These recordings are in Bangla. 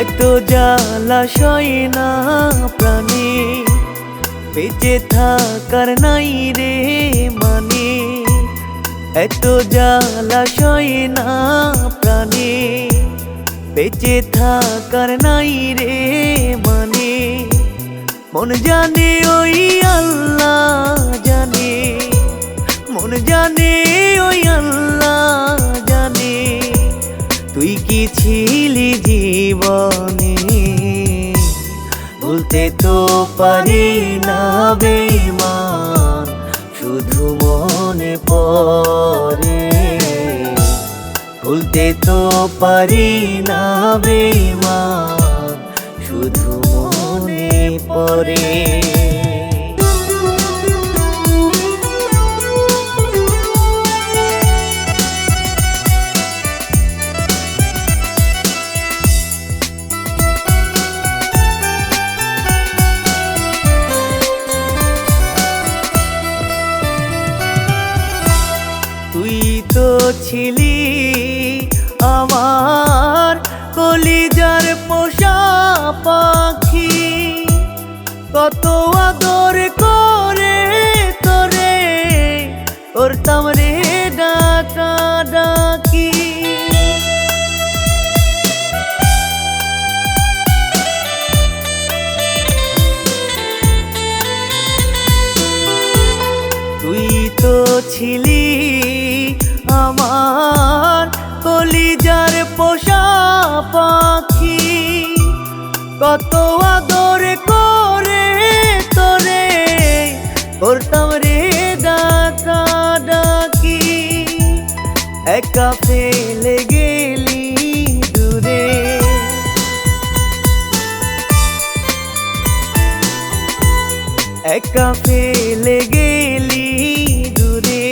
এত জ্বালা সয় না প্রাণে, বেঁচে থাকার নাই রে মানে। এত জ্বালা সয় না প্রাণে, বেঁচে থাকার নাই রে মানে। মন জানে ওই আল্লাহ জানে, মন জানে ওই আল্লাহ জানে, তুই কি ছিলি জীবনে। ভুলতে তো পারি না বেঈমান, শুধু মনে পড়ে। ভুলতে তো পারি না বেঈমান, শুধু মনে পড়ে। তুই তো ছিলি আমার কলিজার পোষা পাখি, কত আদর করে তোরে করতাম রে ডাকা ডাকি। তুই তো ছিলি আমার কলিজার পোষা পাখি, কত আদর করে তোরে করতাম রে ডাকা ডাকি। একা ফেলে গেলি দূরে, একা ফেলে গেলি দূরে,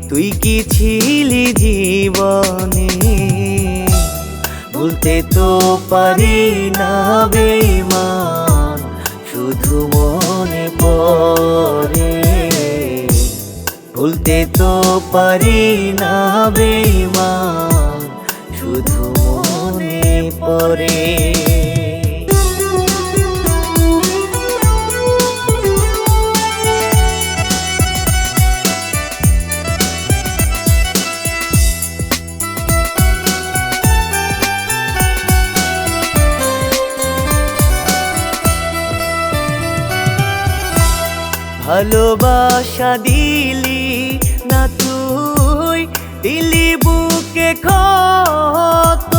তুই কি ছিলি জীবনে। ভুলতে তো পারি না বেঈমান, শুধু মনে পড়ে। ভুলতে তো পারি না বেঈমান, শুধু মনে পড়ে। ভালোবাসা দিলি না তুই, দিলি বুকে ক্ষত।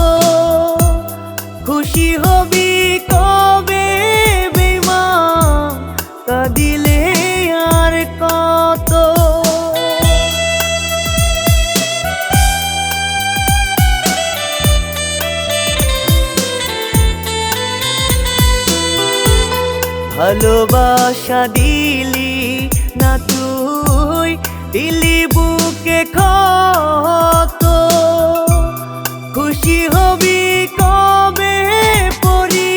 খুশি হবি কবে বেঈমান, কাঁদিলে আর কত। ভালোবাসা দিলি না তুই, দিলি বুকে ক্ষত। খুশি হবি কবে পরি,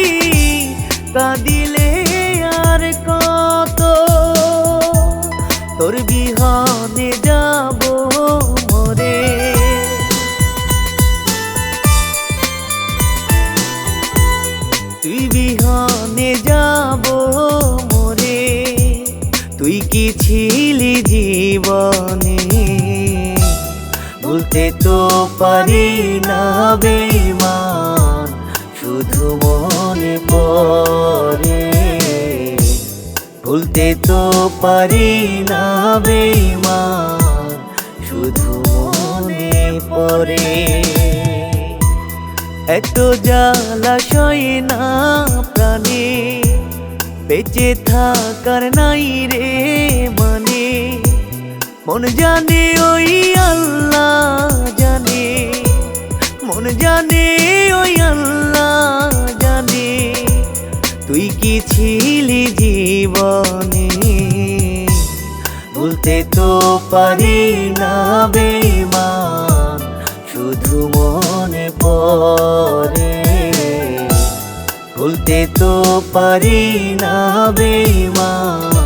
কাঁদিলে আর কত। তোর বিহনে যাব মরে, তুই বিহনে যাব মরে, তুই কি ছিলি জীবনে। ভুলতে তো পারি না বেঈমান, শুধু মনে পড়ে। ভুলতে তো পারি না বেঈমান, শুধু মনে পড়ে। এত জ্বালা সয় না প্রাণে, বেঁচে থাকার নাই রে মানে। মন জানে ওই আল্লাহ জানে, মন জানে ওই আল্লাহ জানে, তুই কি ছিলি জীবনে। ভুলতে তো পারি না বেঈমান, শুধু মনে পড়ে। ভুলতে তো পারি না বেঈমান,